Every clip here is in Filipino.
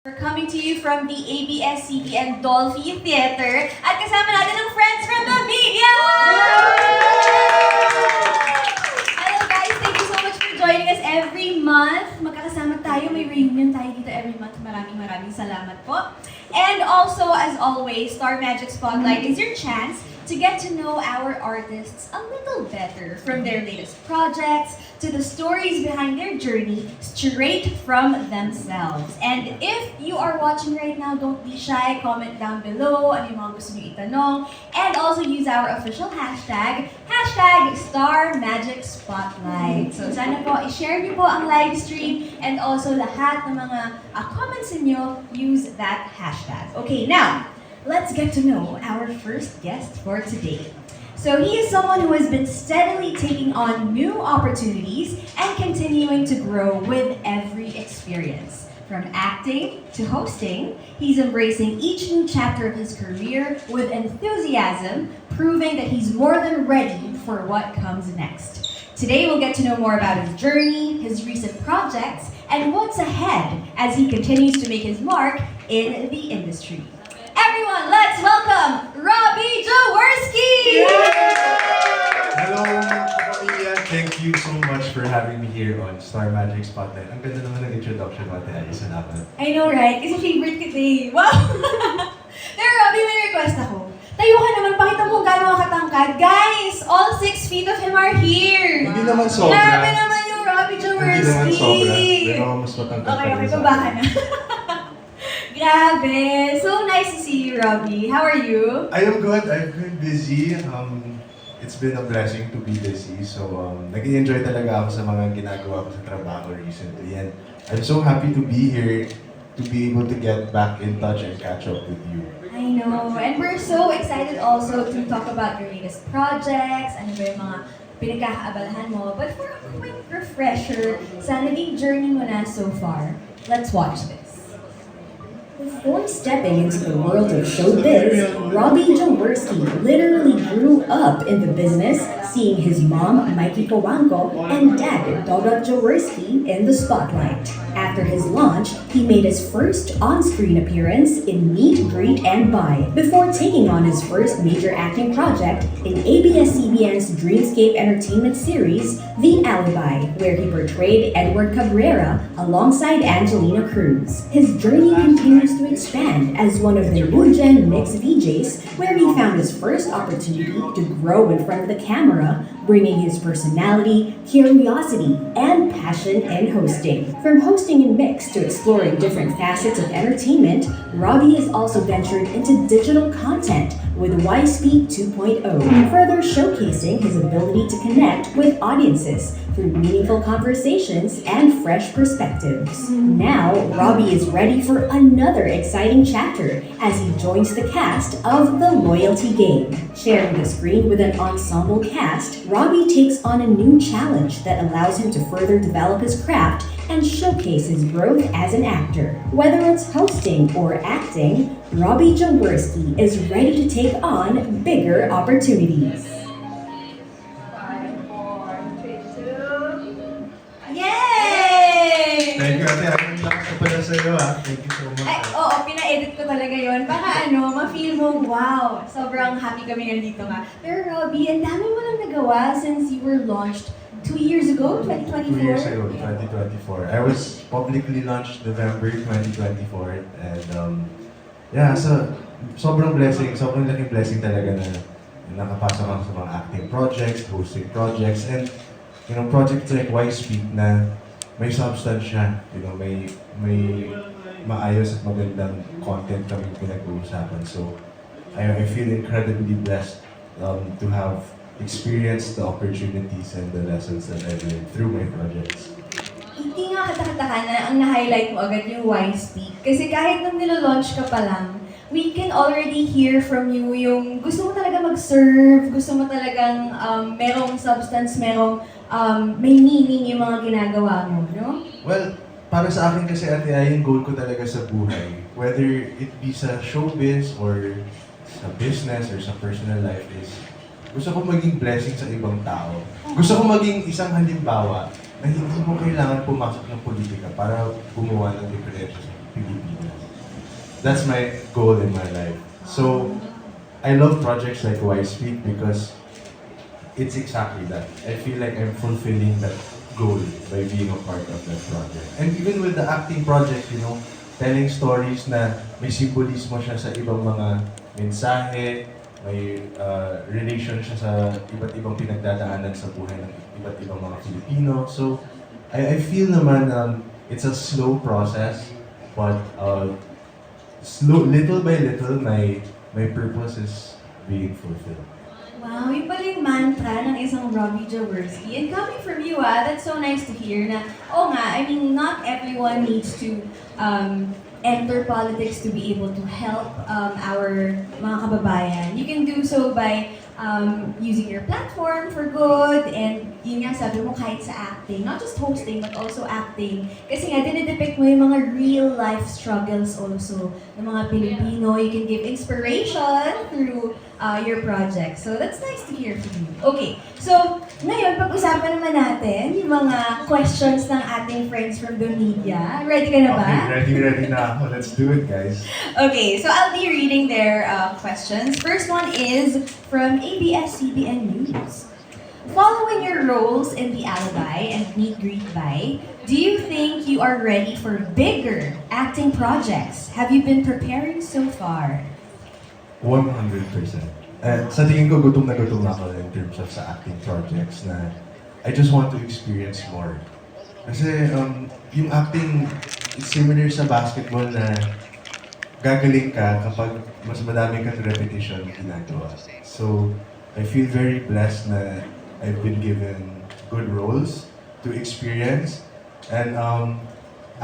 We're coming to you from the ABS-CBN Dolphy Theater at kasama natin ang friends from the media! Hello guys, thank you so much for joining us every month. Magkakasama tayo, may reunion tayo dito every month. Maraming salamat po. And also, as always, Star Magic Spotlight is your chance to get to know our artists a little better, from their latest projects to the stories behind their journey straight from themselves. And if you are watching right now, don't be shy. Comment down below ano yung mga gusto niyo itanong. And also use our official hashtag, #StarMagicSpotlight. So sana po, i-share niyo po ang live stream and also lahat ng mga comments niyo, use that hashtag. Okay, now, let's get to know our first guest for today. So he is someone who has been steadily taking on new opportunities and continuing to grow with every experience. From acting to hosting, he's embracing each new chapter of his career with enthusiasm, proving that he's more than ready for what comes next. Today we'll get to know more about his journey, his recent projects, and what's ahead as he continues to make his mark in the industry. Everyone, let's welcome Robbie Jaworski! Hello, Pamilya. Thank you so much for having me here on Star Magic Spotlight. Ang ganda naman ng introduction mo, Ate Alisa natin. I know, right? Kasi favorite kita eh. Wow! Pero Robbie, may request ako. Tayo ka naman, pakita mo gano'ng katangkad. Guys, all 6 feet of him are here! Hindi naman sobra. Grabe naman yung Robbie Jaworski! Hindi naman sobra. Pero mas matangkad Okay, pa rin sa baba ka akin. na. Grabe! So nice to see you, Robbie. How are you? I am good. I've been busy. It's been a blessing to be busy. So, nag-enjoy talaga ako sa mga ginagawa ko sa trabaho recently. And I'm so happy to be here, to be able to get back in touch and catch up with you. I know. And we're so excited also to talk about your latest projects, ano ba yung mga pinagkakaabalahan mo. But for a quick refresher sa naging journey mo na so far, let's watch this. Before stepping into the world of showbiz, Robbie Jaworski literally grew up in the business, seeing his mom, Mikey Powanko, and dad, Doga Jaworski, in the spotlight. After his launch, he made his first on-screen appearance in Meet, Greet, and Buy, before taking on his first major acting project in ABS-CBN's Dreamscape Entertainment series, The Alibi, where he portrayed Edward Cabrera alongside Angelina Cruz. His journey continues to expand as one of the new-gen mix VJs, where he found his first opportunity to grow in front of the camera, bringing his personality, curiosity, and passion in hosting. From hosting in mix to exploring different facets of entertainment, Robbie has also ventured into digital content with YSpeak 2.0, further showcasing his ability to connect with audiences through meaningful conversations and fresh perspectives. Now, Robbie is ready for another exciting chapter as he joins the cast of The Loyalty Game. Sharing the screen with an ensemble cast, Robbie takes on a new challenge that allows him to further develop his craft and showcase his growth as an actor. Whether it's hosting or acting, Robbie Jaworski is ready to take on bigger opportunities. 5, 4, 3, 2... Yay! Thank you, Ate. Ang lakas na pala sa'yo, ha? Thank you so much. Ay, oo, pina-edit ko talaga yon para ma-feel mo, wow, sobrang happy kami nandito nga. Pero Robbie, ang dami mo lang nagawa since you were launched 2 years ago, 2024? 2 years ago, 2024. I was publicly launched November 2024. And yeah, so sobrang laking blessing talaga na nakapasok ako sa mga acting projects, hosting projects, and projects like YSpeak na may substance siya. May maayos at magandang content kami pinag-uusapan. So I feel incredibly blessed to have experienced the opportunities and the lessons that I learned through my projects. Hindi nga katakatakan na ang na-highlight mo agad yung YSpeak. Kasi kahit nung nilo-launch ka pa lang, we can already hear from you yung gusto mo talaga mag-serve, gusto mo talagang merong substance, may meaning yung mga ginagawa mo, no? Well, para sa akin kasi, Ate Ay, yung goal ko talaga sa buhay, whether it be sa showbiz or sa business or sa personal life, is gusto ko maging blessing sa ibang tao. Gusto ko maging isang halimbawa na hindi mo kailangan pumasok ng politika para gumawa ng diferensya sa Pilipinas. That's my goal in my life. So, I love projects like Wisefeet because it's exactly that. I feel like I'm fulfilling that goal by being a part of that project. And even with the acting project, telling stories na may simbolismo siya sa ibang mga mensahe, may relation siya sa iba't ibang pinagdadaanan sa buhay ng iba't ibang mga Filipino. So, I feel naman it's a slow process, but little by little, my purpose is being fulfilled. Wow, yung pala yung mantra ng isang Robbie Jaworski. And coming from you, that's so nice to hear na, I mean, not everyone needs to enter politics to be able to help our mga kababayan. You can do so by using your platform for good, and yun nga sabi mo kahit sa acting, not just hosting but also acting. Kasi nga, dinidepict mo yung mga real life struggles also ng mga Pilipino. You can give inspiration through your project. So that's nice to hear from you. Okay, so ngayon pag-usapan naman natin yung mga questions ng ating friends from the media. Ready ka na ba? Okay, ready na ako. Let's do it, guys. Okay, so I'll be reading their questions. First one is from ABS-CBN News. Following your roles in The Alibi and Meet Greet By, do you think you are ready for bigger acting projects? Have you been preparing so far? 100%. Sa tingin ko, gutom na gutom ako in terms of sa acting projects na I just want to experience more. Kasi yung acting, it's similar sa basketball na gagaling ka kapag mas madami kang repetition ginagawa. So, I feel very blessed na I've been given good roles to experience. And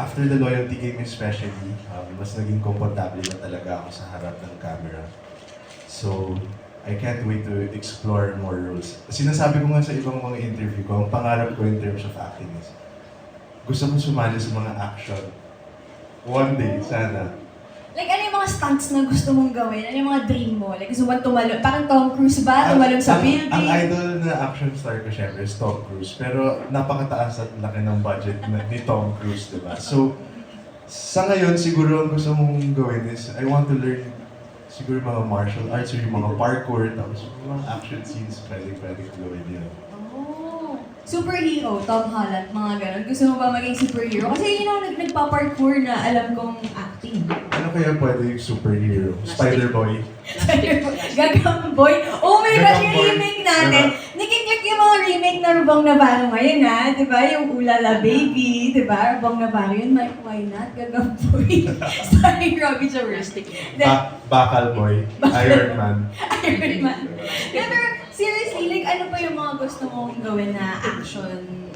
after the Loyalty Game especially, mas naging komportable na talaga ako sa harap ng camera. So, I can't wait to explore more roles. Sinasabi ko nga sa ibang mga interview ko, ang pangarap ko in terms of acting is, gusto ko sumali sa mga action. One day, sana. Like, ano yung mga stunts na gusto mong gawin? Ano yung mga dream mo? Like, gusto mo tumalon? Parang Tom Cruise ba? Tumalon sa building? Ang idol na action star ko syempre is Tom Cruise. Pero napakataas at laki ng budget ni Tom Cruise, diba? So, sa ngayon, siguro ang gusto mong gawin is, I want to learn siguro mga martial arts or yung mga parkour, tapos yung mga action scenes, pwede ko gawin yun. Oh, superhero, Tom Holland, mga ganun. Gusto mo ba maging superhero? Kasi yun ang nagpa-parkour na alam kong acting. Ano kaya pwede yung superhero? Spider-Boy? Gagamboy. Oh my gosh, yung Gagamboy. remake natin. Nakiklik yung mga remake na Rubong Navarro ngayon, ha? Diba? Yung Ulala Baby, diba? Rubong Navarro yun. Mike, why not? Gagamboy. Sorry, Robbie Jaworski. Bakal Boy? Iron Man? Iron Man. Yeah, pero seriously, like ano pa yung mga gusto mong gawin na action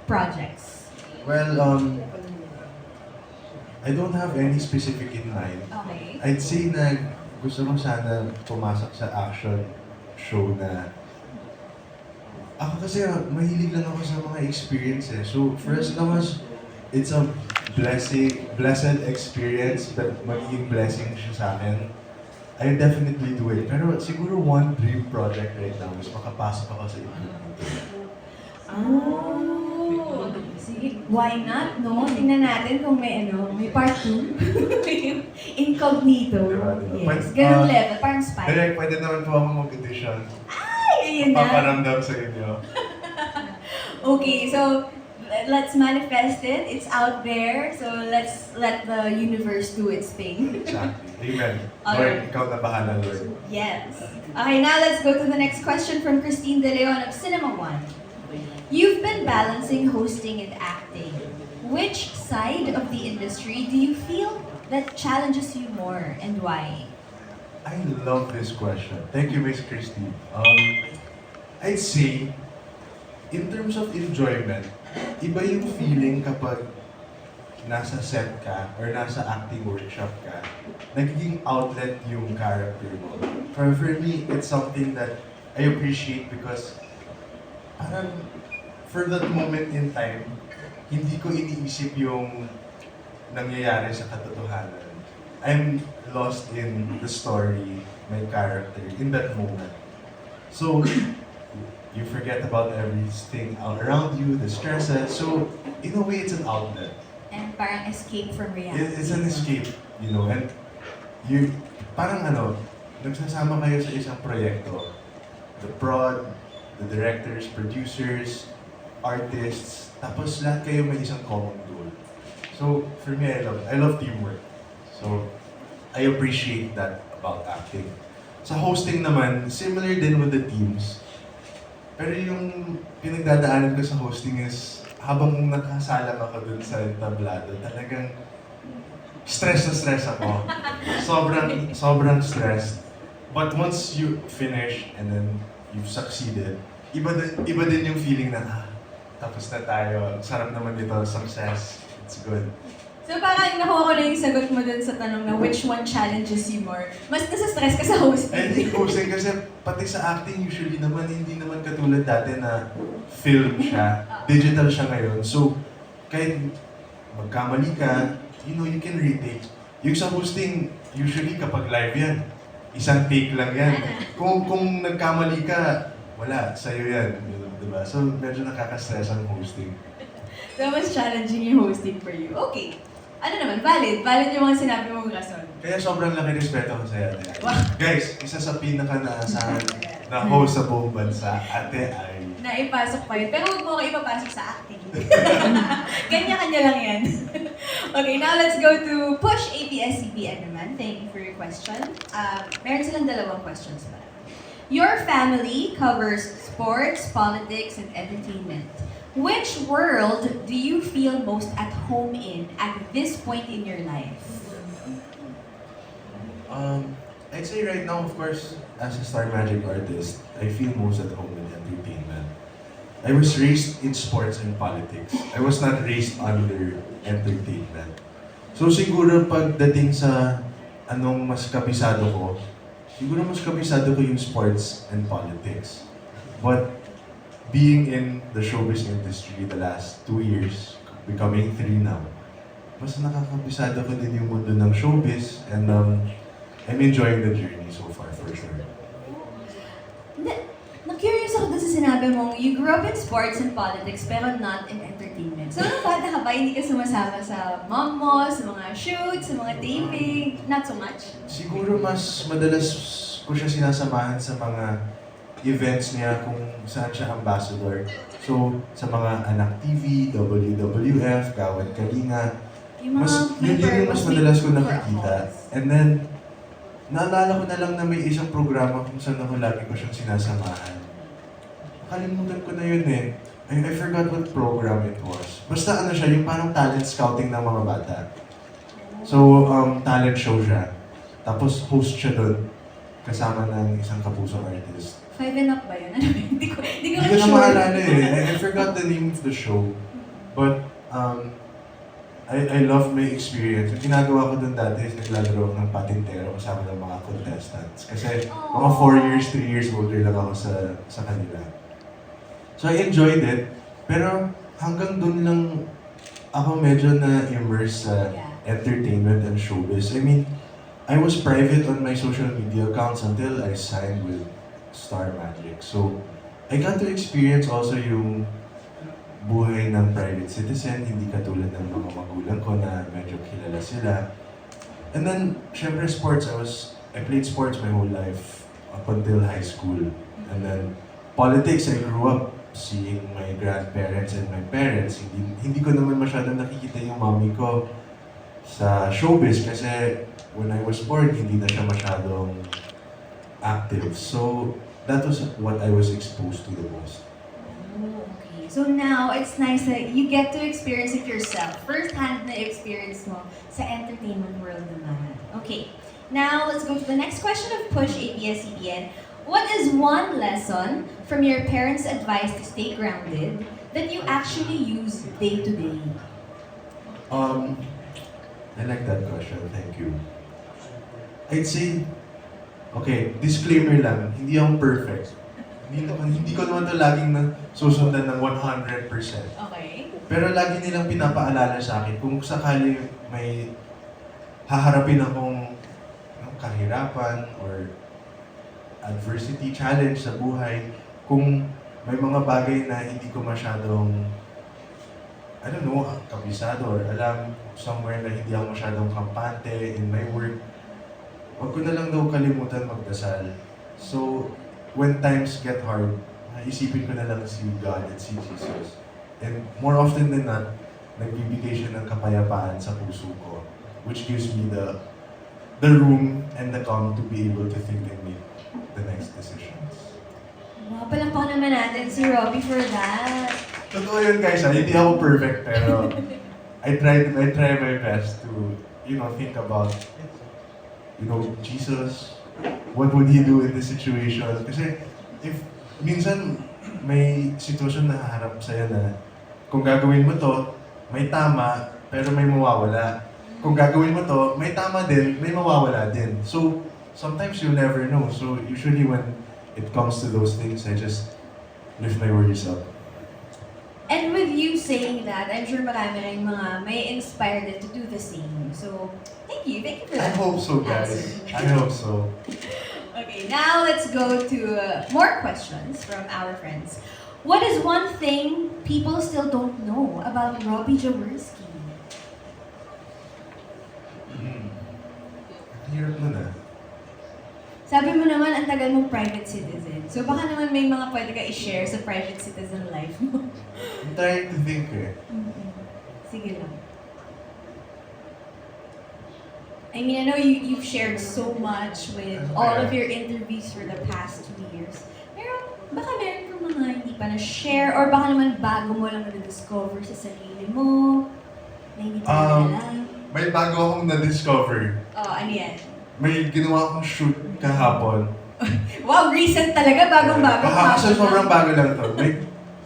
projects? Well, I don't have any specific in mind. Okay. I'd say na gusto ko sana pumasok sa action show na ako kasi mahilig lang ako sa mga experiences. So first naman, it's a blessed experience, but magiging blessing siya sa akin. I definitely do it. Pero siguro one dream project right now is makapasok ako sa interview. Oh, sige, why not, no? Tingnan natin kung may part 2. Incognito. Diba? Yes, ganung level, parang spy. Direk, pwede naman po ako mag-audition. Ay, ayun na. Paparamdam sa inyo. Okay, so let's manifest it. It's out there. So let's let the universe do its thing. Exactly. Amen. Alright. Lord, ikaw na bahala, Lord. Yes. Okay, now let's go to the next question from Christine De Leon of Cinema One. You've been balancing hosting and acting. Which side of the industry do you feel that challenges you more and why? I love this question. Thank you, Miss Christine. I'd say, in terms of enjoyment, iba yung feeling kapag nasa set ka or nasa acting workshop ka, nagiging outlet yung character mo. For me, it's something that I appreciate because parang for that moment in time, hindi ko iniisip yung nangyayari sa katotohanan. I'm lost in the story, my character, in that moment. So, you forget about everything around you, the stresses. So, in a way, it's an outlet. And parang escape from reality. It's an escape, you know, and you, parang nagsasama kayo sa isang proyekto. The prod, the directors, producers, artists, tapos lahat kayo may isang common goal. So, for me, I love teamwork. So, I appreciate that about acting. Sa hosting naman, similar din with the teams. Pero yung pinagdadaanan ko sa hosting is, habang nakasalang ako dun sa entablado, talagang stress na stress ako. Sobrang stressed. But once you finish and then you've succeeded, iba din yung feeling na, tapos na tayo, sarap naman dito, success, it's good. So parang nakuha ko na yung sagot mo dun sa tanong na which one challenges you more? Mas nasa-stress ka sa hosting. I think hosting kasi pati sa acting usually naman, hindi naman katulad dati na film siya, digital siya ngayon. So, kahit magkamali ka, you know, you can retake. Yung sa hosting, usually kapag live yan, isang take lang yan. Kung nagkamali ka, wala, sa'yo yan. Diba? So, medyo nakaka-stress ang hosting. So mas challenging yung hosting for you. Okay. Ano naman, valid. Valid yung mga sinabi mong rason. Kaya sobrang laki respeto ko sa'yo, Ate Ai. Wow. Guys, isa sa pinaka-naasahan na host sa buong bansa, Ate Ai. Naipasok pa yun. Pero huwag mo ko ipapasok sa acting. Kanya-kanya lang yan. Okay, now let's go to Push ABS-CBN naman. Thank you for your question. Meron silang dalawang questions pa. Your family covers sports, politics, and entertainment. Which world do you feel most at home in at this point in your life? I'd say right now, of course, as a Star Magic artist, I feel most at home in entertainment. I was raised in sports and politics. I was not raised under entertainment. So siguro pagdating sa anong mas kabisado ko, siguro mas kabisado ko yung sports and politics. But being in the showbiz industry the last 2 years, becoming 3 now, mas nakakabisado ko din yung mundo ng showbiz and I'm enjoying the journey so far for sure. Na-curious ako dun sa sinabi mong you grew up in sports and politics pero not in entertainment. So nung bata ka ba, hindi ka sumasama sa mom mo, sa mga shoots, sa mga taping? Not so much? Siguro mas madalas ko siya sinasamahan sa mga events niya kung saan siya ambassador. So, sa mga Anak TV, WWF, Gawad Kalinga, Yung mga yun yung mas madalas ko nakikita. for And then, naalala ko na lang na may isang programa kung saan ako lagi ko siyang sinasamahan. Nakalimutan ko na yun eh. I forgot what program it was. Basta ano siya, yung parang talent scouting ng mga bata. So, talent show siya. Tapos host siya doon, kasama ng isang kapusong artist. 5 and up ba yun? Ano ba yun? Hindi ko Hindi ko na sure. maalala eh. I forgot the name of the show. But, I love my experience. Yung ginagawa ko dun dati is naglalaro ako ng patintero kasama ng mga contestants. Kasi mga 4 years, 3 years older lang ako sa kanila. So I enjoyed it. Pero hanggang dun lang ako medyo na-immerse sa entertainment and showbiz. I mean, I was private on my social media accounts until I signed with Star Magic. So, I got to experience also yung buhay ng private citizen, hindi katulad ng mga magulang ko na medyo kilala sila. And then, syempre sports, I played sports my whole life up until high school. And then, politics, I grew up seeing my grandparents and my parents. Hindi ko naman masyadong nakikita yung mommy ko sa showbiz kasi when I was born, hindi na siya masyadong active. So, that was what I was exposed to the most. Oh, okay. So now, it's nice that you get to experience it yourself. First-hand na experience mo sa entertainment world naman. Okay. Now, let's go to the next question of Push ABS-CBN. What is one lesson from your parents' advice to stay grounded that you actually use day to day? I like that question. Thank you. I'd say, okay, disclaimer lang, hindi ako perfect. Hindi ko naman ito laging susundan ng 100%. Okay. Pero lagi nilang pinapaalala sa akin kung sakali may haharapin akong kahirapan or adversity, challenge sa buhay, kung may mga bagay na hindi ko masyadong I don't know, kabisado or alam somewhere na hindi ako masyadong kampante in my work, wag ko na lang daw kalimutan magdasal. So, when times get hard, isipin ko na lang si God at si Jesus. And more often than not, nagbibigay siya ng kapayapaan sa puso ko, which gives me the room and the calm to be able to think and make the next decisions. Wow, palakpakan naman natin si Robbie for that. Totoo yun guys, hindi ako perfect pero I try my best to, think about, Jesus, what would He do in this situation? Kasi if minsan may sitwasyon na haharap sa'yo na kung gagawin mo to, may tama, pero may mawawala. Kung gagawin mo to, may tama din, may mawawala din. So, sometimes you'll never know. So, usually when it comes to those things, I just lift my worries up. And with you saying that, I'm sure marami rin mga may inspired them to do the same. So, thank you for I that. hope so, guys. I hope so. Okay, now let's go to more questions from our friends. What is one thing people still don't know about Robbie Jaworski? Hirap nun ah. Sabi mo naman, ang tagal mong private citizen. So baka naman may mga pwede ka i-share sa private citizen life mo. I'm trying to think eh. Sige lang. I mean, I know you've shared so much with all of your interviews for the past 2 years. Pero baka meron kang mga hindi pa na-share or baka naman bago mo lang na-discover sa sarili mo na hindi pa alam. May bago akong na-discover. Oh, ano yan? May ginawa akong shoot kahapon. Wow, recent talaga, bagong-bago. Kasi sobrang bago lang to.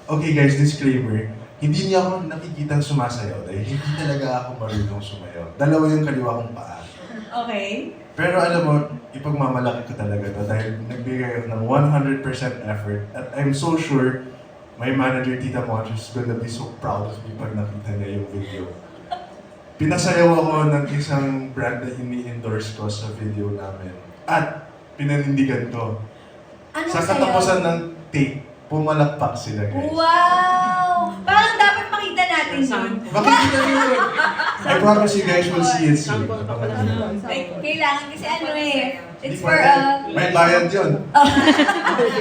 Okay guys, disclaimer. Hindi niya ako nakikitang sumasayaw dahil hindi talaga ako marunong sumayaw. Dalawa yung kaliwa kong paa. Okay. Pero alam mo, ipagmamalaki ko talaga to dahil nagbigay ako ng 100% effort. At I'm so sure my manager, Tita Monch, is gonna be so proud of me pag nakita niya yung video. Pinasayaw ako ng isang brand na ini-endorse ko sa video namin. At pinanindigan ko. Ano Sa sayaw? katapusan ng take, pumalakpak sila guys. Wow! Parang dapat makita natin yun. Makikita niyo yun. I promise you guys will see it soon. Like, kailangan kasi ano eh. It's Hindi for pwede. May bayad yun.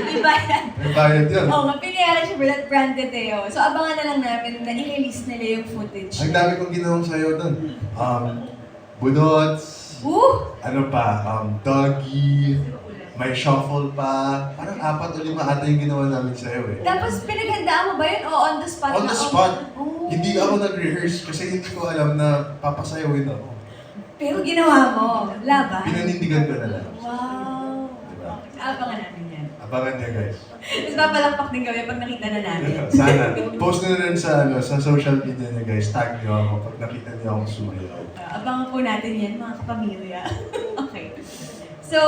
May bayad. May bayad yun. Oo nga, pinayaran siya for that branded eh. So abangan na lang namin na i-release nila yung footage. Ang dami kong ginawang sayo doon. Budots, ano pa, doggy, may shuffle pa. Parang 4 o 5 ata yung ginawa namin sayo eh. Tapos pinaghandaan mo ba yun o on the spot On na? the spot. Oh. Hindi ako nag-rehearse kasi hindi ko alam na papasayawin ako. Pero ginawa mo. Laban? Pinanindigan ko na lang. Wow. Diba? Abangan natin yan. Abangan niya guys. Tapos papalakpak din kami pag nakita na natin. Sana. Post nyo na rin sa social media niya guys. Tag niyo ako pag nakita niyo akong sumayaw. Abangan po natin yan, mga kapamilya. Okay. So,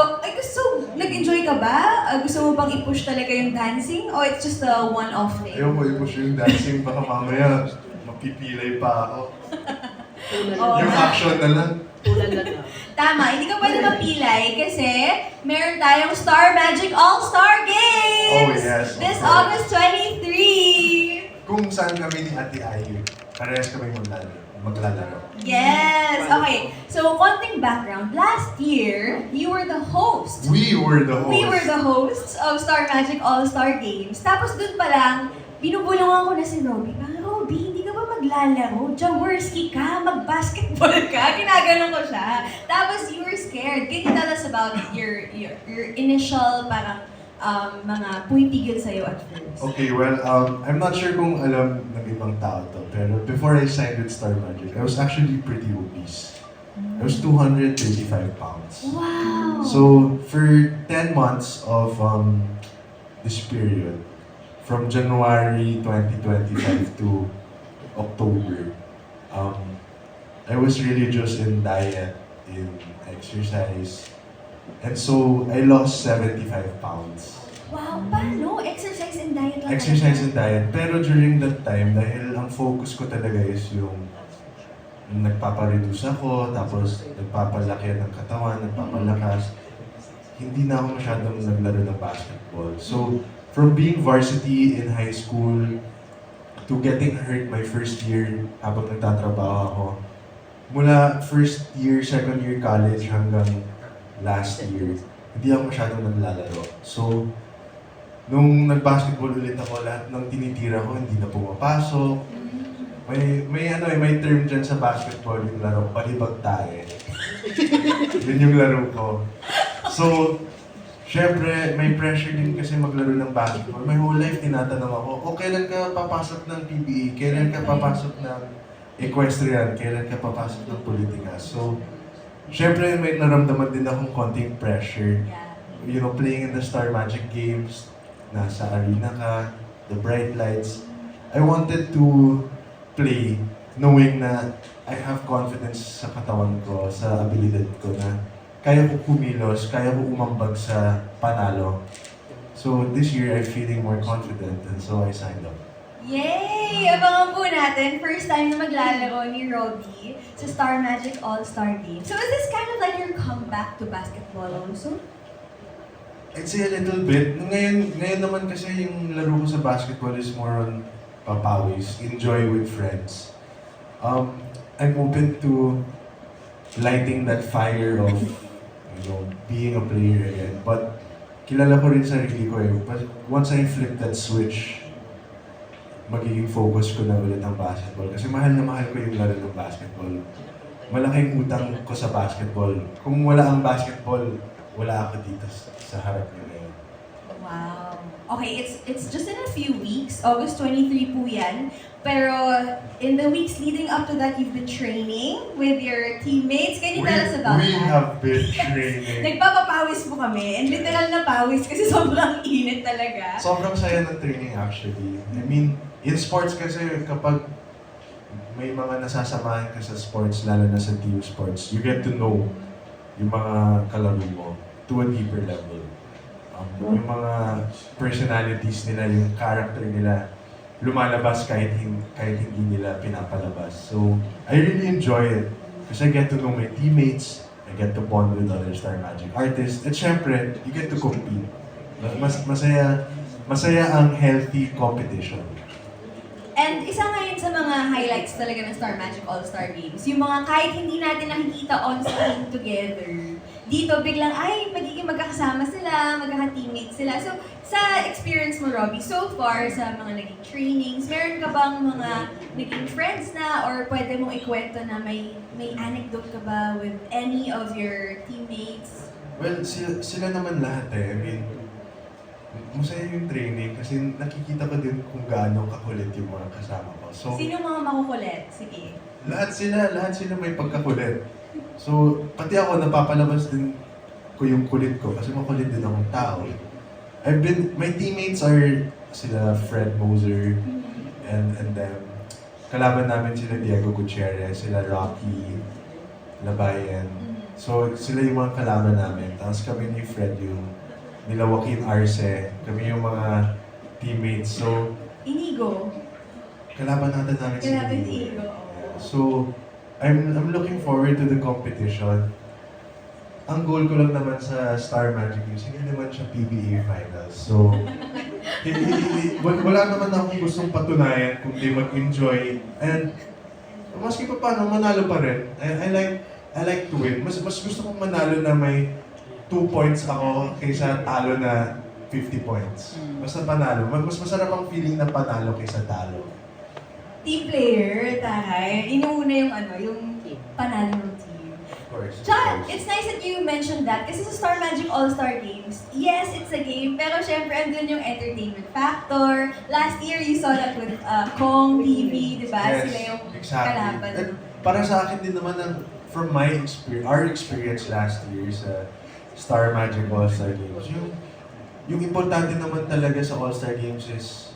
nag-enjoy ka ba? Gusto mo bang i-push talaga yung dancing? O it's just a one-off thing? Ayaw ko i-push yung dancing. Baka mamaya mapipilay pa ako. Oo Yung nga. action na lang. Tama, hindi ka pwede mapilay kasi meron tayong Star Magic All-Star Games! Oh, yes, of This course. August 23! Kung saan kami ni Ate Ayu, parehas kami maglalaro. Yes! Okay, so konting background. Last year, you were the host. We were the hosts. We were the hosts of Star Magic All-Star Games. Tapos dun pa lang, binubulungan ko na si Robbie. Parang, Robbie, hindi ka ba maglalaro? Jaworski ka, mag-basketball ka. Ginaganon ko siya. Tapos you were scared. Can you tell us about your initial parang mga pumipigil sa'yo at first? Okay, well, I'm not sure kung alam ng ibang tao to, pero before I signed with Star Magic, I was actually pretty obese. I was 235 pounds. Wow! So, for 10 months of this period, from January 2025 to October, I was really just in diet, in exercise, and so I lost 75 pounds. Wow, paano? Exercise and diet lang Exercise talaga? and diet. Pero during that time, dahil ang focus ko talaga is yung nagpapareduce ako, tapos nagpapalaki ng katawan, nagpapalakas, hindi na ako masyadong naglaro ng basketball. So, from being varsity in high school, to getting hurt my first year habang nagtatrabaho ako. Mula first year, second year college hanggang last year, hindi ako masyadong naglalaro. So, nung nag-basketball ulit ako, lahat ng tinitira ko hindi na pumapasok. May term dyan sa basketball, yung laro, palibag tayo. Yun yung laro ko. So, syempre, may pressure din kasi maglaro ng basketball. My whole life, tinatanong ako, kailan ka papasok ng PBA? Kailan ka papasok ng equestrian? Kailan ka papasok ng politika? So, syempre, may naramdaman din akong konting pressure. You know, playing in the Star Magic Games, nasa arena ka, the bright lights. I wanted to play knowing na I have confidence sa katawan ko, sa abilidad ko na kaya ko kumilos, kaya ko umambag sa panalo. So this year, I'm feeling more confident and so I signed up. Yay! Abangan po natin, first time na maglalaro ni Robbie sa Star Magic All-Star Game. So is this kind of like your comeback to basketball also? I'd say a little bit. Ngayon naman kasi yung laro ko sa basketball is more on papawis, enjoy with friends. I'm open to lighting that fire of, being a player again. But kilala ko rin sarili ko eh. But once I flip that switch, magiging focus ko na ulit ang basketball. Kasi mahal na mahal ko yung laro ng basketball. Malaking utang ko sa basketball. Kung wala ang basketball, wala ako dito sa harap niyo ngayon. Wow. Okay, it's just in a few weeks. August 23 po yan. Pero in the weeks leading up to that, you've been training with your teammates. Can you tell us about We that? have been training. Nagpapapawis po kami. And literal na pawis kasi sobrang init talaga. Sobrang saya ng training actually. I mean, in sports kasi kapag may mga nasasamahan ka sa sports, lalo na sa team sports, you get to know yung mga kalaro mo to a deeper level. Yung mga personalities nila, yung character nila, lumalabas kahit hindi nila pinapalabas. So, I really enjoy it. Kasi I get to know my teammates, I get to bond with other Star Magic artists, at syempre, you get to compete. Masaya ang healthy competition. And isa nga yun sa mga highlights talaga ng Star Magic All-Star Games. Yung mga kahit hindi natin nakikita on screen together, dito biglang, magiging magkakasama sila, magkaka-teammates sila. So, sa experience mo, Robbie, so far sa mga naging trainings, meron ka bang mga naging friends na or pwede mong ikwento na may anecdote ka ba with any of your teammates? Well, sila naman lahat eh. I mean, masaya yung training kasi nakikita ko din kung gaano kakulit yung mga kasama ko. So, Sino mga makukulit? Sige. lahat sila may pagkakulit. So, pati ako napapalabas din ko yung kulit ko kasi makulit din akong tao. My teammates are sila Fred Moser and them. Kalaban namin sila Diego Gutierrez, sila Rocky Labayan. So, sila yung mga kalaban namin. Tapos kami ni Fred yung nila Joaquin Arce. Kami yung mga teammates. So, Inigo. kalaban natin namin si Kalaban Inigo. si Inigo. So, I'm looking forward to the competition. Ang goal ko lang naman sa Star Magic is hindi naman siya PBA Finals. So, wala naman akong gustong patunayan kundi mag-enjoy. And maski pa paano, manalo pa rin. I like to win. Mas gusto kong manalo na may 2 points ako kaysa talo na 50 points. Basta panalo. Mas masarap ang feeling na panalo kaysa talo. Team player, taray. Inuuna yung panalo ng team. Of course. Tsaka, it's nice that you mentioned that kasi sa Star Magic All-Star Games, yes, it's a game, pero syempre andun yung entertainment factor. Last year, you saw that with Kong TV, di ba? Yes, Sila yung exactly. kalaban. And para sa akin din naman, from my experience, our experience last year sa Star Magic All-Star Games, yung importante naman talaga sa All-Star Games is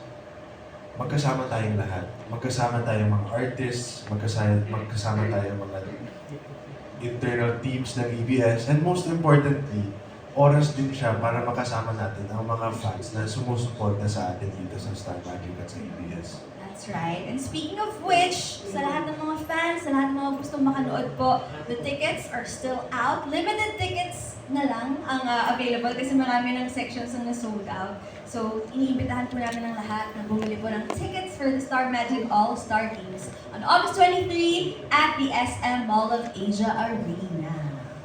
magkasama tayong lahat. Magkasama tayong mga artists, magkasama tayong mga internal teams ng EBS, and most importantly, oras din siya para makasama natin ang mga fans na sumusuporta sa atin dito sa Star Magic at sa EBS. That's right. And speaking of which, sa lahat ng mga fans, sa lahat ng mga gustong makanood po, the tickets are still out. Limited tickets na lang ang available kasi marami ng sections na sold out. So, iniimbitahan po namin ang lahat na bumili po ng tickets for the Star Magic All-Star Games on August 23 at the SM Mall of Asia Arena.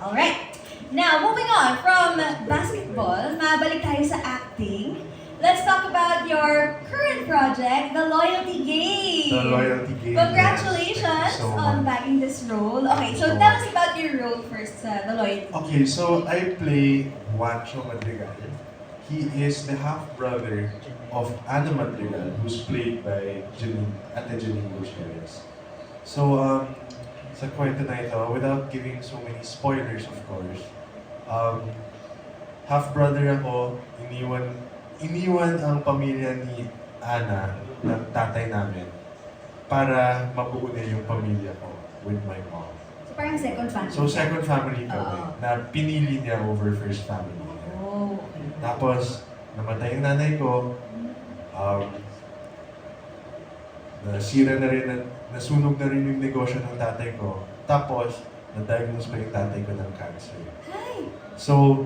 Alright, now moving on from basketball, mabalik tayo sa acting. Let's talk about your current project, The Loyalty Game. The Loyalty Game. Congratulations Yes. Thank you so on much. bagging this role. Okay, so So tell much. us about your role first sa The Loyalty. Okay, so I play Juancho Madrigal. He is the half-brother of Ana Madrigal, who's played by Ate Janine Gutierrez. So, sa kwento na ito, without giving so many spoilers, of course, half-brother ako, iniwan ang pamilya ni Ana, ng tatay namin, para mabuo na yung pamilya ko with my mom. So parang second family. So, second family kami, Oo. na pinili niya over first family. Oh, okay. Tapos, namatay yung nanay ko, nasira na rin, nasunog na rin yung negosyo ng tatay ko. Tapos, na-diagnose pa yung tatay ko ng cancer. Hi! So,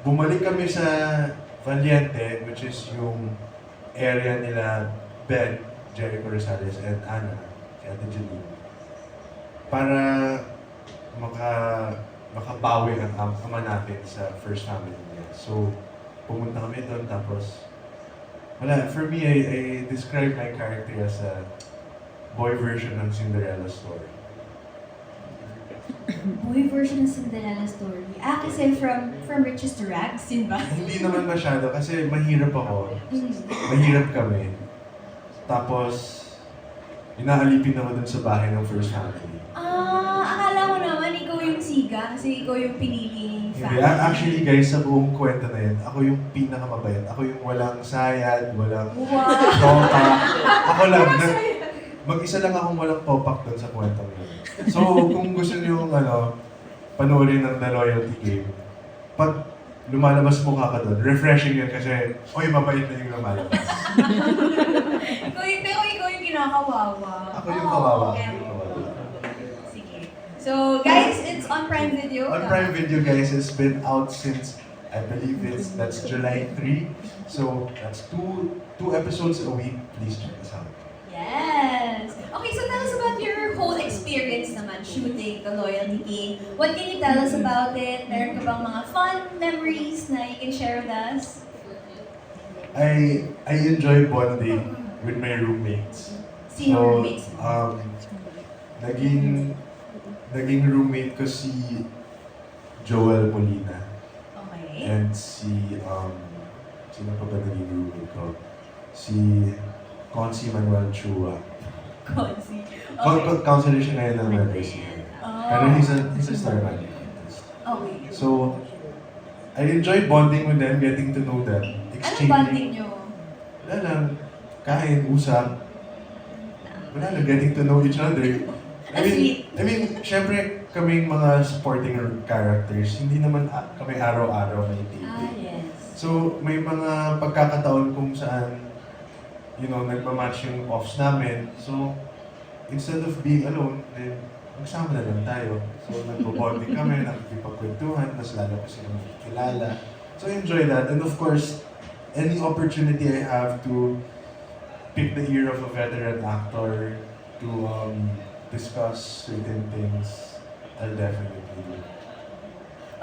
bumalik kami sa Valiente, which is yung area nila Ben, Jericho Rosales, and Ana, si Ate Janine, para makabawi ang ama natin sa first family niya. So, pumunta kami doon, tapos, wala, for me, I describe my character as a boy version ng Cinderella story. Boy version ng Cinderella story. Kasi from riches to rags, yun ba? Hindi naman masyado, kasi mahirap ako. Mm. Mahirap kami. Tapos, inaalipin ako dun sa bahay ng first family. Akala ko naman ikaw yung siga kasi ikaw yung piniling Hindi. family. Actually, guys, sa buong kwento na yun, ako yung pinakamabait. Ako yung walang sayad, walang Wow! topak. Ako lang. Mag-isa lang akong walang topak doon sa kwento na yun. So, kung gusto niyo panoorin ng The Loyalty Game, pag lumalabas mukha ka doon, refreshing yun kasi, oy, mabait na yung lumalabas. Pero ikaw yung kinakawawa. Ako yung kawawa. Kaya- Ako yung kawawa. Sige. So, guys, it's on Prime Video. On Prime Video, guys, it's been out since, I believe that's July 3. So, that's two episodes a week. Please check us out. Yes! Okay, so tell us about your whole experience naman shooting The Loyalty Game. What can you tell us about it? Meron ka bang mga fun memories na you can share with us? I enjoy bonding with my roommates. Sino roommates? Naging roommate ko si Joel Molina. Okay. And sino pa ba naging roommate ko? Si Consi Manuel Chua. Consi. Okay. Counselor siya ngayon ng MLC. Oh. Pero he's a star magic artist. Okay. So, I enjoy bonding with them, getting to know them, Ano exchanging. bonding nyo? Wala lang, kain, usap. Wala lang, getting to know each other. That's sweet. I mean, syempre kaming mga supporting characters, hindi naman kami araw-araw may taping. Yes. So, may mga pagkakataon kung saan, nagmamatch yung offs namin. So, instead of being alone, then, magsama na lang tayo. So, nagbo-bonding kami, nakikipagkwentuhan, mas lalo ko sila makikilala. So, enjoy that. And of course, any opportunity I have to pick the ear of a veteran actor to discuss certain things, I'll definitely do.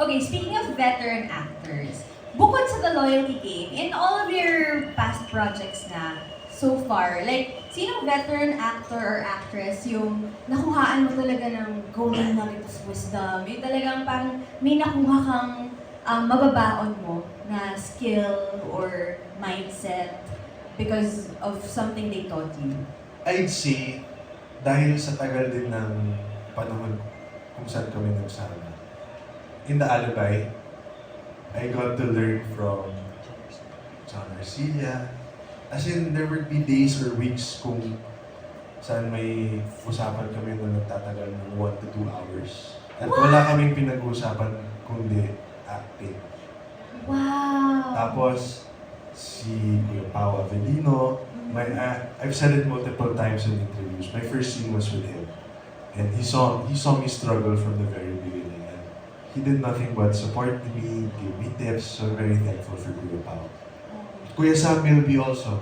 Okay, speaking of veteran actors, bukod sa The Loyalty Game, in all of your past projects na so far, like, sinong veteran actor or actress yung nakuhaan mo talaga ng golden nugget of wisdom? Yung talagang parang may nakuha kang mababaon mo na skill or mindset because of something they taught you? I'd say, dahil sa tagal din ng panahon kung saan kami nagsama, in The Alibi, I got to learn from John Arcilla. As in, there would be days or weeks kung saan may usapan kami na nagtatagal ng 1 to 2 hours. At wala kaming pinag-uusapan kundi acting. Wow! Tapos, si Kuya Pao Avellino, I've said it multiple times in interviews. My first scene was with him. And he saw me struggle from the very beginning. And he did nothing but support me, give me tips, so very thankful for Kuya Pao. Kuya Sam Milby also.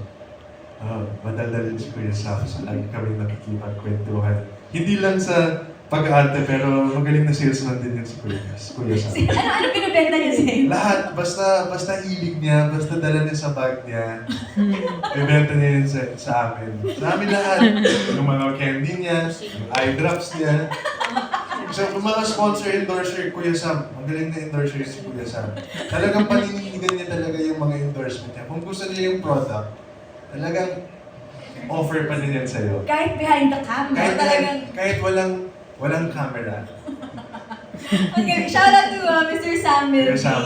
Madaldalin si Kuya Sam, so lagi kami nakikipagkwentuhan. Hindi lang sa pag-arte, pero magaling na salesman din yun si Kuya Sam. Ano binibenta niya sa'yo? Lahat, basta hilig niya, basta dala niya sa bag niya, ibenta niya yun sa amin. Sa amin lahat. Yung mga candy niya, yung eye drops niya. So, yung mga sponsor endorser, Kuya Sam, magaling na endorser si Kuya Sam. Talagang panininigan niya talaga yung mga endorsement niya. Kung gusto niya yung product, talagang offer pa din yan sa'yo. Kahit behind the camera, talagang... Kahit walang camera. Okay, shout out to Mr. Sam Milby. Mr. Sam.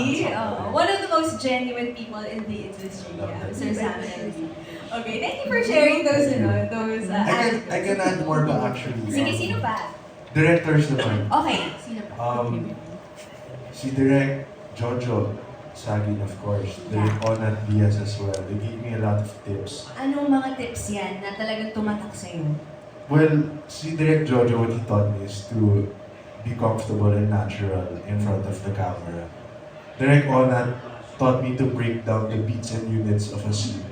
One of the most genuine people in the industry, Mr. Sam Milby. Okay, thank you for sharing those, I can add more pa actually. Sige, sino pa? Directors naman. Okay, sino pa? Si Direk Jojo Sagin, of course. Direk Onat Diaz as well. They gave me a lot of tips. Anong mga tips yan na talagang tumatak sa'yo? Well, si Direk Jojo, what he taught me is to be comfortable and natural in front of the camera. Direk Onat taught me to break down the beats and units of a scene.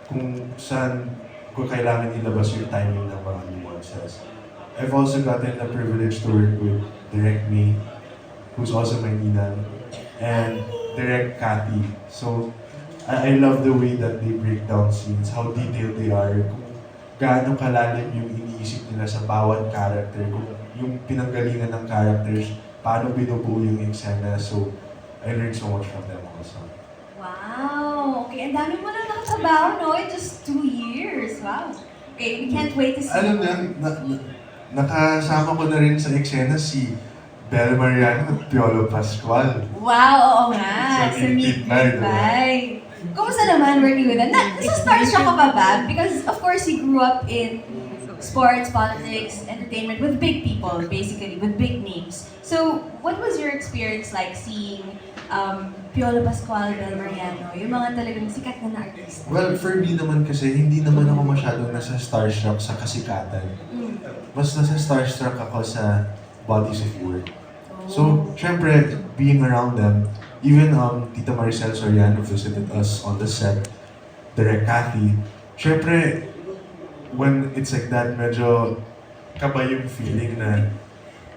Kung kailangan ilabas yung timing ng mga nuances. I've also gotten the privilege to work with Direk Me, who's also my ninang, and Direk Cathy. So, I love the way that they break down scenes, how detailed they are, kung gaano kalalim yung iniisip nila sa bawat character, kung yung pinanggalingan ng characters, paano binubuo yung eksena. So, I learned so much from them also. Wow! Okay, ang dami mo na nakatrabaho, no? In just 2 years. Wow! Okay, we can't wait to see. Alam na, nakasama ko na rin sa eksena si Bel Mariano at Piolo Pascual. Wow, oo nga. Sa Sa Meet Goodbye. Kumusta naman working with them? Nasa starstruck ka pa ba? Because of course, you grew up in sports, politics, entertainment with big people, basically, with big names. So, what was your experience like seeing Piolo Pascual, Bel Mariano, yung mga talagang sikat na artista? Well, for me naman kasi, hindi naman ako masyadong nasa starstruck sa kasikatan. Mas nasa starstruck ako sa bodies of work. So, syempre, being around them, even Tita Maricel Soriano visited us on the set, Direk Cathy, syempre, when it's like that, medyo kaba yung feeling na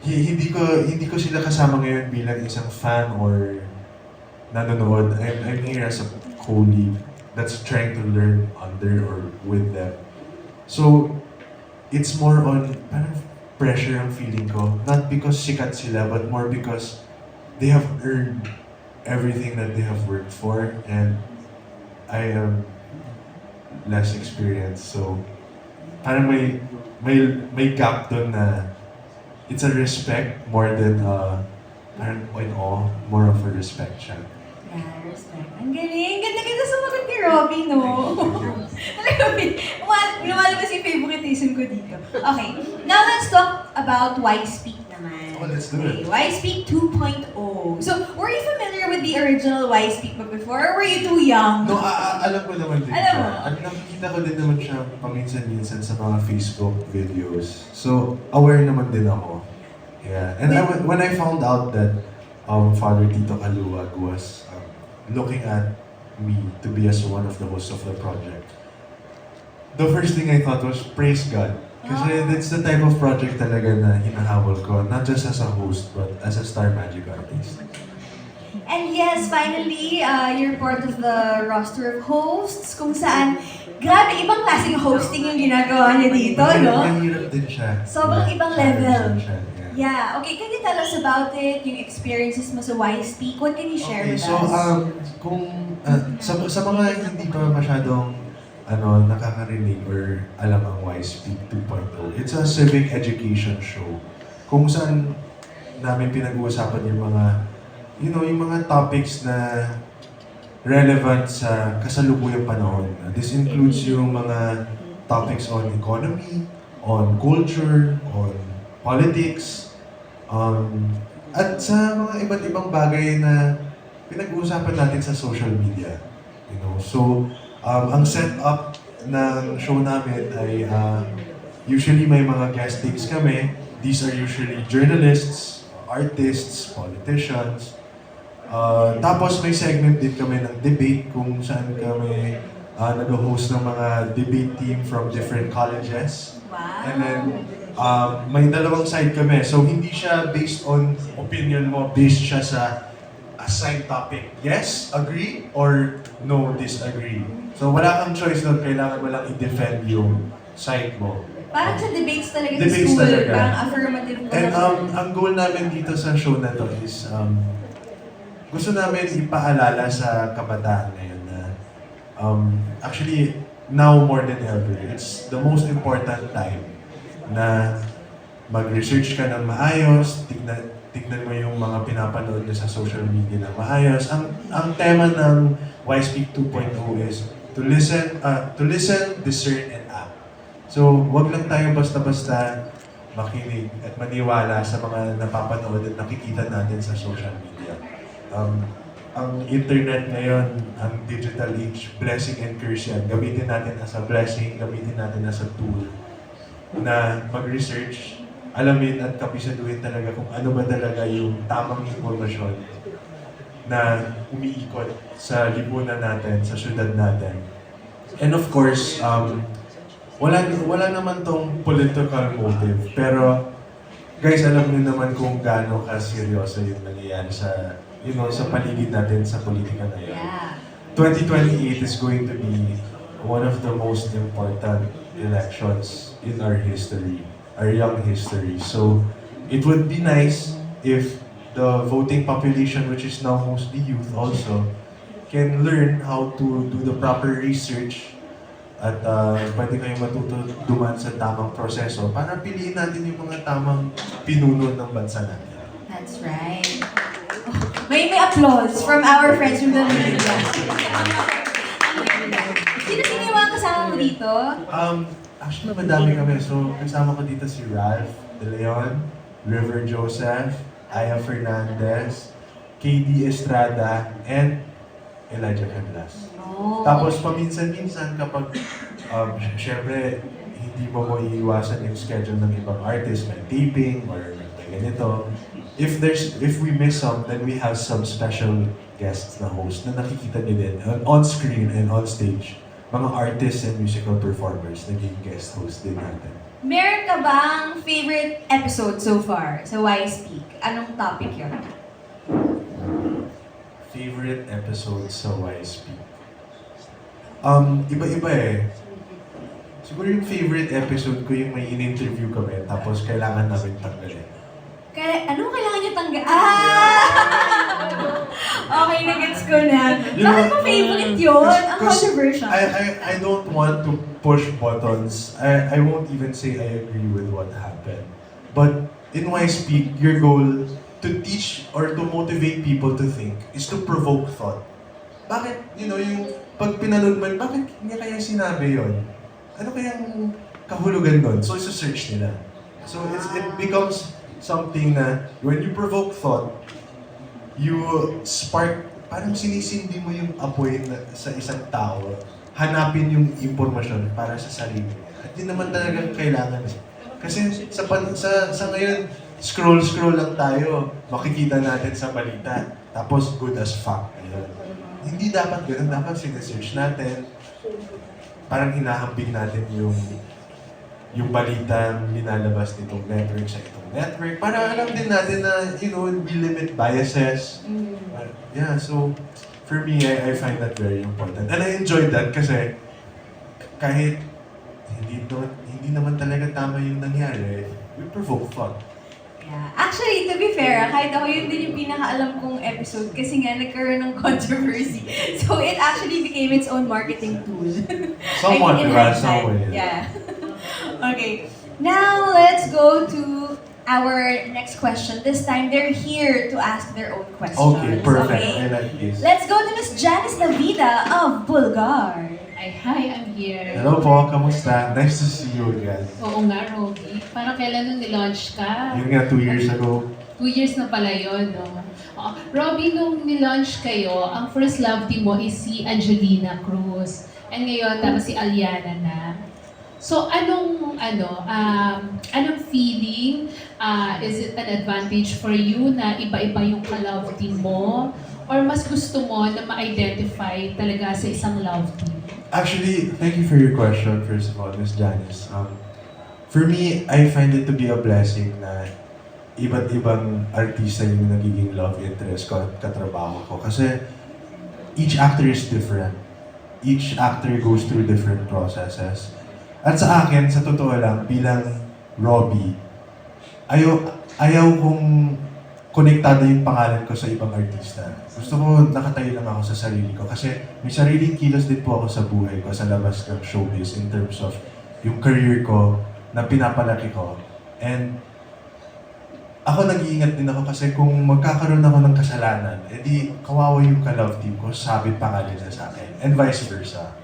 hindi ko sila kasama ngayon bilang isang fan or nanonood. I'm here as a colleague that's trying to learn under or with them. So, it's more on parang pressure ang feeling ko. Not because sikat sila, but more because they have earned everything that they have worked for, and I am less experienced. So, parang may gap doon na it's a respect more than parang in awe, more of a respect siya. Yeah, respect. Ang galing. Ganda-ganda sumagot ni Robby, no? Lumalabas yung favoritism ko dito. Okay, now let's talk about Why Speak naman. Oh, let's do it. Okay, Why Speak 2.0. So, were you familiar with the original Why Speak book before, or were you too young? No, alam ko naman din Alam siya. mo? At nakikita ko din naman siya paminsan-minsan sa mga Facebook videos. So, aware naman din ako. Yeah. And when I found out that Father Tito Kaluwag was looking at me to be as one of the hosts of the project, the first thing I thought was, praise God. Kasi that's the type of project talaga na hinahabol ko, not just as a host, but as a Star Magic artist. And yes, finally, you're part of the roster of hosts kung saan, grabe, ibang klaseng hosting yung ginagawa niya dito, no? Mahirap din siya. Sobrang ibang Challenge level. din siya, yeah. Yeah, okay, can you tell us about it, yung experiences mo sa Why Speak? What can you share Okay, with so us? kung sa mga hindi pa masyadong nakakarinig or alam ang Why Speak 2.0, it's a civic education show kung saan namin pinag-uusapan yung mga yung mga topics na relevant sa kasalukuyang panahon. This includes yung mga topics on economy, on culture, on politics, at sa mga iba't ibang bagay na pinag-uusapan natin sa social media. So, ang setup ng show namin ay usually may mga guest takes kami. These are usually journalists, artists, politicians. Tapos may segment din kami ng debate kung saan kami nag-host ng mga debate team from different colleges. Wow. And then, may dalawang side kami. So, hindi siya based on opinion mo, based siya sa assigned topic. Yes, agree, or no, disagree. So, wala kang choice doon. Kailangan mo lang i-defend yung side mo. Parang sa debates talaga sa Debates school, talaga. parang affirmative. And ang goal namin dito sa show na to is, gusto namin ipaalala sa kabataan ngayon na, actually, now more than ever, it's the most important time na mag-research ka ng maayos, tignan mo yung mga pinapanood nyo sa social media ng maayos. Ang tema ng Y-Speak 2.0 is to listen, discern, and act. So, wag lang tayo basta-basta makinig at maniwala sa mga napapanood at nakikita natin sa social media. Ang internet ngayon, ang digital age, blessing and curse yan. Gamitin natin as a blessing, gamitin natin as a tool na mag-research, alamin at kapisaduhin talaga kung ano ba talaga yung tamang informasyon na umiikot sa lipunan natin, sa syudad natin. And of course, wala naman tong political motive, pero guys, alam niyo naman kung gaano ka-seryoso yung nangyayari sa sa paligid natin sa politika ngayon. Yeah. 2028 is going to be one of the most important elections in our history, our young history. So, it would be nice if the voting population, which is now mostly youth also, can learn how to do the proper research at pwede kayong matuto dumaan sa tamang proseso para piliin natin yung mga tamang pinuno ng bansa natin. That's right. May applause from our friends from the media. Sino yung mga kasama mo dito? Actually, madami kami. So, kasama ko dito si Ralph De Leon, River Joseph, Aya Fernandez, KD Estrada, and Elijah Canlas. Oh. Tapos, paminsan-minsan kapag, syempre, hindi mo iiwasan yung schedule ng ibang artist, may taping, or may ganito. If we miss some, then we have some special guests na host na nakikita niyo din on screen and on stage. Mga artists and musical performers naging guest host din natin. Meron ka bang favorite episode so far sa Why Speak? Anong topic yun? Favorite episode sa Why Speak? Iba-iba eh. Siguro yung favorite episode ko yung may in-interview kami tapos kailangan namin tanggalin. Ano kailangan nyo tanggal? Okay, nagets ko na. You Bakit know, mo favorite yun? Ang Because controversial. I don't want to push buttons. I won't even say I agree with what happened. But in Why Speak, your goal to teach or to motivate people to think is to provoke thought. Bakit, yung pag pinanood mo, bakit niya kaya sinabi yon? Ano kayang kahulugan doon? So, isa-search nila. So, it becomes something na when you provoke thought, you spark, parang sinisindi mo yung apoy sa isang tao, hanapin yung impormasyon para sa sarili niya. At yun naman talaga kailangan. Kasi sa ngayon, scroll lang tayo, makikita natin sa balita, tapos good as fuck. Ayun. Hindi dapat ganun, dapat sinesearch natin, parang hinahambing natin yung balita linalabas nitong network sa itong network para alam din natin na, we limit biases. Yeah, so for me, I find that very important. And I enjoyed that kasi kahit hindi naman talaga tama yung nangyari, we provoke thought. Yeah. Actually, to be fair, kahit ako yun din yung pinakaalam kong episode kasi nga nagkaroon ng controversy. So it actually became its own marketing tool. Somewhat, in diba? hindsight. Somewhat, Yeah. Okay. Now, let's go to our next question. This time, they're here to ask their own questions. Okay, perfect. Okay? I like this. Let's go to Miss Janice Navida of Bulgar. Hi, I'm here. Hello po, kamusta? Nice to see you again. Oo nga, Roby. Parang kailan nung nilaunch ka? Yun nga, 2 years ago. 2 years na pala yun, no? Roby, nung nilaunch kayo, ang first love team mo is si Angelina Cruz. And ngayon, tapos si Aliana na. So anong feeling? Is it an advantage for you na iba-iba yung ka-love team mo? Or mas gusto mo na ma-identify talaga sa isang love team? Actually, thank you for your question, first of all, Miss Janice. For me, I find it to be a blessing na iba't ibang artista yung nagiging love interest ko at katrabaho ko. Kasi each actor is different. Each actor goes through different processes. At sa akin, sa totoo lang, bilang Robbie, ayaw kong konektado yung pangalan ko sa ibang artista. Gusto ko nakatayo lang ako sa sarili ko kasi may sariling kilos din po ako sa buhay ko sa labas ng showbiz in terms of yung career ko na pinapalaki ko. And ako nag-iingat din ako kasi kung magkakaroon ako ng kasalanan, edi kawawa yung ka-love team ko, sabit pangalan na sa akin, and vice versa.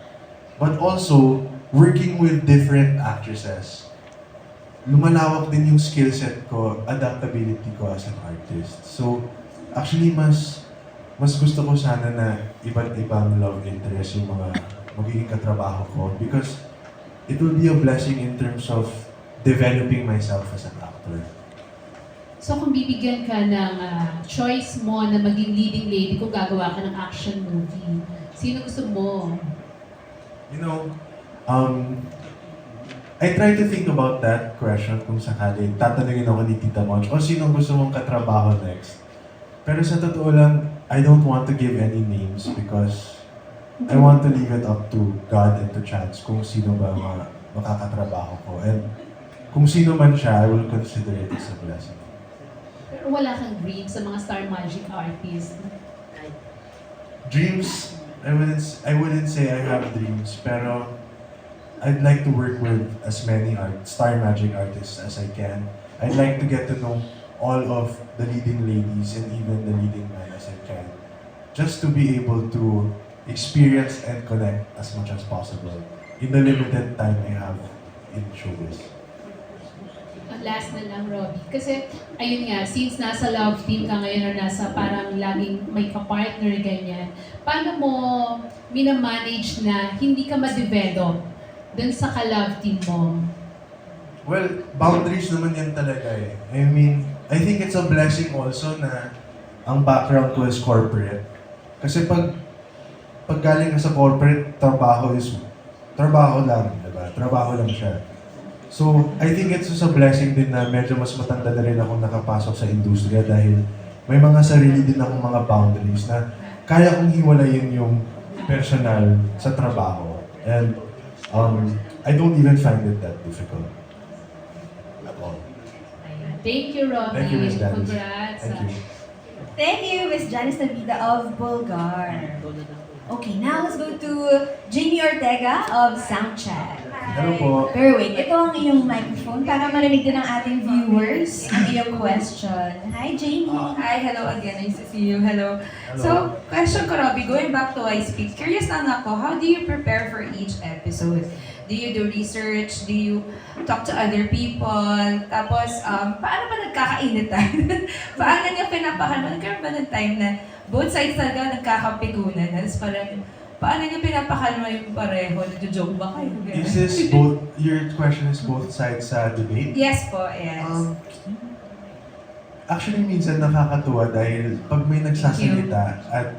But also, working with different actresses, lumalawak din yung skill set ko, adaptability ko as an artist. So, actually, mas gusto ko sana na iba't ibang love interest yung mga magiging katrabaho ko because it will be a blessing in terms of developing myself as an actor. So kung bibigyan ka ng choice mo na maging leading lady kung gagawa ka ng action movie, sino gusto mo? You know, I try to think about that question kung sakali tatanungin ako ni Tita Monch, o sino gusto mong katrabaho next? Pero sa totoo lang, I don't want to give any names because I want to leave it up to God and to chance kung sino ba makakatrabaho ko. And kung sino man siya, I will consider it as a blessing. Pero wala kang dream sa mga Star Magic artist. Dreams, I wouldn't say I have dreams, pero I'd like to work with as many Star Magic artists as I can. I'd like to get to know all of the leading ladies and even the leading men as I can. Just to be able to experience and connect as much as possible in the limited time I have in showbiz. Last na lang, Robbie. Kasi, ayun nga, since nasa love team ka ngayon or nasa parang laging may ka-partner, ganyan, paano mo minamanage na hindi ka ma-develop dun sa ka-love team mo? Well, boundaries naman yan talaga eh. I mean, I think it's a blessing also na ang background ko is corporate. Kasi pag galing ka sa corporate, trabaho lang, diba? Trabaho lang siya. So, I think it's just a blessing din na medyo mas matanda na rin akong nakapasok sa industriya dahil may mga sarili din akong mga boundaries na kaya kong hiwalayin yung personal sa trabaho. And I don't even find it that difficult at all. Thank you, Robbie. Thank you, Miss Janice. Congrats. Thank you. Thank you, Miss Janice Navida of Bulgar. Okay, now let's go to Jamie Ortega of Soundcheck. Hello po. Pero wait, ito ang iyong microphone para marinig din ng ating viewers ang iyong question. Hi, Jamie. Hi, hello again. Nice to see you. Hello. Hello. So, question ko, Robbie, going back to I Speak, curious lang ako, how do you prepare for each episode? Do you do research? Do you talk to other people? Tapos, paano ba nagkakainitan? Paano niya pinapakalma? Nagkaroon ba ng time na both sides talaga nagkakapigunan? Tapos parang, paano niya pinapakalma yung pareho? Nagjo-joke ba kayo? Ganun. Is this your question is both sides sa debate? Yes po, yes. Actually, minsan nakakatuwa dahil pag may nagsasalita at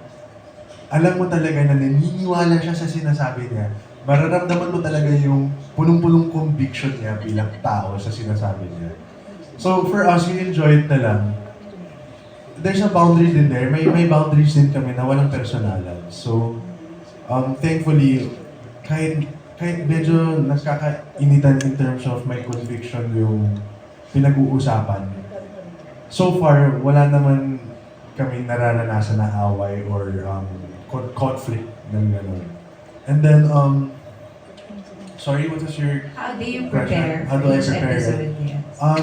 alam mo talaga na naniniwala siya sa sinasabi niya, mararamdaman mo talaga yung punong-punong conviction niya bilang tao sa sinasabi niya. So, for us, we enjoy it na lang. There's a boundary din there. May boundaries din kami na walang personalan. So, thankfully, kahit medyo nagkakainitan in terms of my conviction yung pinag-uusapan, so far, wala naman kami nararanasan na away or conflict ng gano'n. And then, sorry, what was your How do you question? prepare How for do I each prepare? episode? Yes.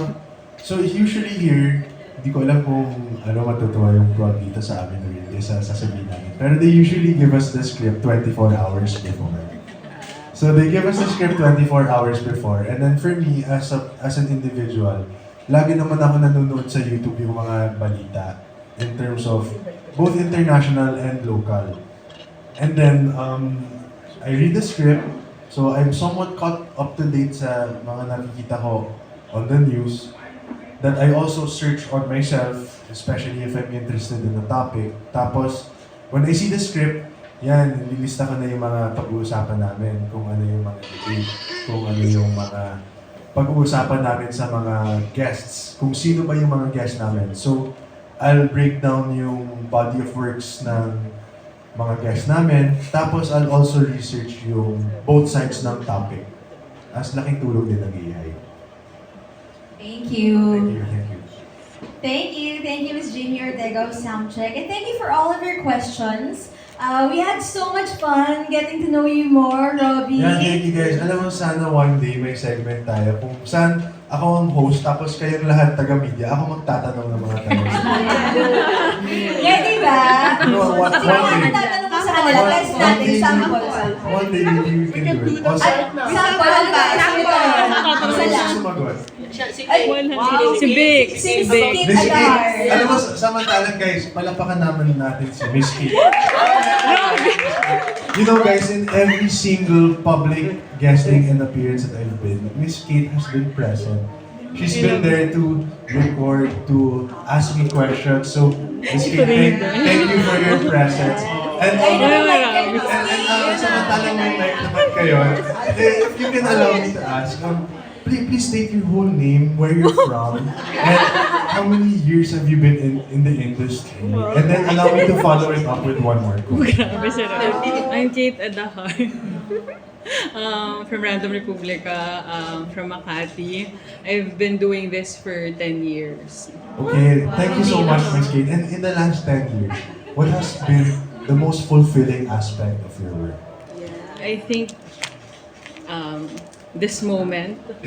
So usually here, hindi ko alam kung ano matutuwa yung plot dito sa amin really, sa sasabihin namin. Pero they usually give us the script 24 hours before. So they give us the script 24 hours before. And then for me, as an individual, lagi naman ako nanonood sa YouTube yung mga balita in terms of both international and local. And then, I read the script, So I'm somewhat caught up to date sa mga nakikita ko on the news that I also search on myself, especially if I'm interested in the topic. Tapos, when I see the script, yan, nililista ko na yung mga pag-uusapan namin, kung ano yung mga debate, kung ano yung mga pag-uusapan namin sa mga guests, kung sino ba yung mga guests namin. So, I'll break down yung body of works ng mga guests namin, tapos I'll also research yung both sides ng topic. As laking tulong din ng AI. Thank Thank you. you, thank you. Thank you, Ms. Jamie Ortega of Soundcheck, and thank you for all of your questions. We had so much fun getting to know you more, Robbie. Yeah, thank you guys. Alam mo, sana one day may segment tayo kung saan ako ang host, tapos kayong lahat taga-media, ako magtatanong ng mga tanong. Yeah, di ba? No, one Sige, ano day. tatanong ko sa kanila? Test natin, sample. One day, maybe we can do it. O, Sample, ano ba? Isa lang. sumagot. Ay, Si Vic. Si Si Vic. Vic Miss Kate, Adar. alam mo, samantalang guys, palapakan naman natin si Miss Kate. You know guys, in every single public guesting and appearance that I've been, Miss Kate has been present. She's been there to record, to ask me questions. So, Miss Kate, thank you for your presence. And, I don't like samantalang may mic naman kayo, if you can allow me to ask, please state your whole name, where you're from, and how many years have you been in the industry? And then allow me to follow it up with one more question. Grabe siya. I'm Kate Adahar. From Random Republica, from Makati. I've been doing this for 10 years. Okay, thank you so much, Miss Kate. And in the last 10 years, what has been the most fulfilling aspect of your work? I think this moment, when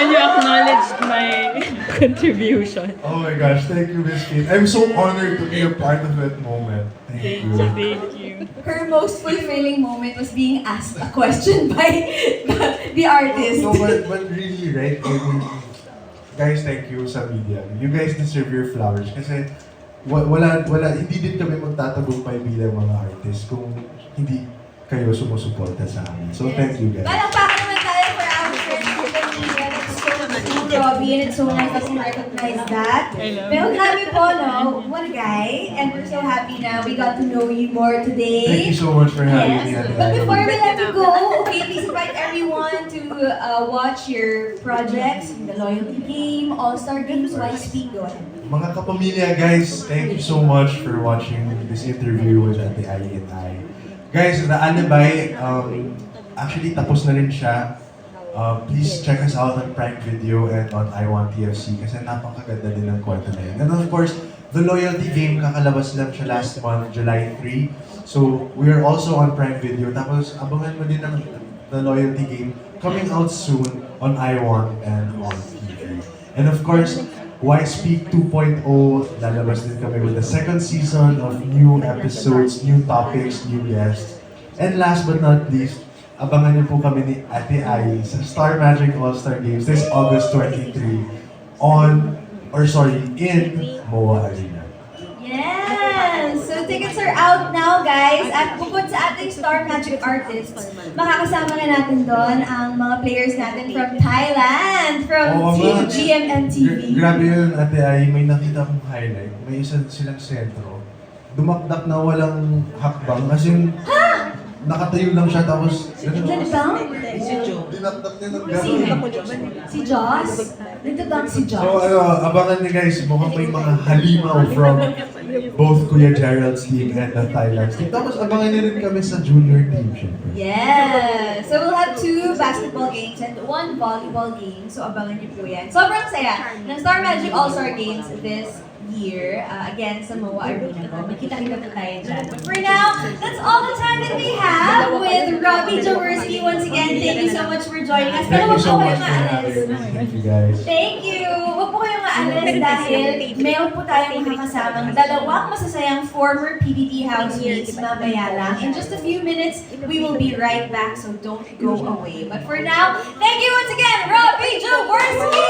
you acknowledge my contribution. Oh my gosh, thank you, Miss Kate. I'm so honored to be a part of that moment. Thank you. Thank you. Her most fulfilling moment was being asked a question by the artist. No, but really, right? I mean, guys, thank you sa media. You guys deserve your flowers kasi hindi din kami magtatagumpay bilang mga artists kung hindi kayo sumusuporta sa amin. So, thank you guys. Palakpakan naman tayo for our friends from the media. That's so cool, Robbie, and it's so nice that you recognize that. Pero grabe po, no? What a guy. And we're so happy na we got to know you more today. Thank you so much for having me. Yes. Ate But Ivy. before we let you go, okay, please invite everyone to watch your projects, the Loyalty Game, All-Star Games, Why Speak. Go ahead. Mga kapamilya, guys, thank you so much for watching this interview with Ate Ali and I. Guys, The Alibay, actually tapos na rin siya. Please check us out on Prime Video and on iWantTFC kasi napakaganda din ng kwento na yun. And of course, The Loyalty Game, kakalabas lang siya last month, July 3. So, we are also on Prime Video. Tapos, abangan mo din ang The Loyalty Game coming out soon on iWant and on TV. And of course, Why Speak 2.0, lalabas din kami with the second season of new episodes, new topics, new guests. And last but not least, abangan niyo po kami ni Ate Ai sa Star Magic All-Star Games this August 23 in MOA Arena. Yes! So tickets are out now, guys. At bukod sa ating Star Magic artists, makakasama na natin doon ang mga players natin from Thailand, from Team GMMTV. Grabe yun, Ate Ai, may nakita kong highlight. May isa silang sentro. Dumakdak na walang hakbang. As in, nakatayo lang siya tapos... Nagdabang? Dinakdak niya ng Sino? gano'n. Si Joss? Nagdabang si So Joss. abangan niyo guys, mukhang may mga halimaw from both Kuya Gerald's team and the Thailand's team. Tapos abangan niyo rin kami sa junior team, syempre. Yes! So we'll have 2 basketball games and 1 volleyball game. So abangan niyo po yan. Sobrang saya ng Star Magic All-Star Games this year. Again, sa MOA Arena po. Magkita-kita po tayo dyan. But for now, that's all the time that we have with Robbie Jaworski. Once again, thank you so much for joining us. Pero Thank you wag so po much kayong for having maalis. me. Thank you guys. Thank you! Huwag po kayong maalis dahil meron po tayong makakasamang dalawang masasayang former PBB housemates mamaya lang. In just a few minutes, we will be right back, so don't go away. But for now, thank you once again, Robbie Jaworski!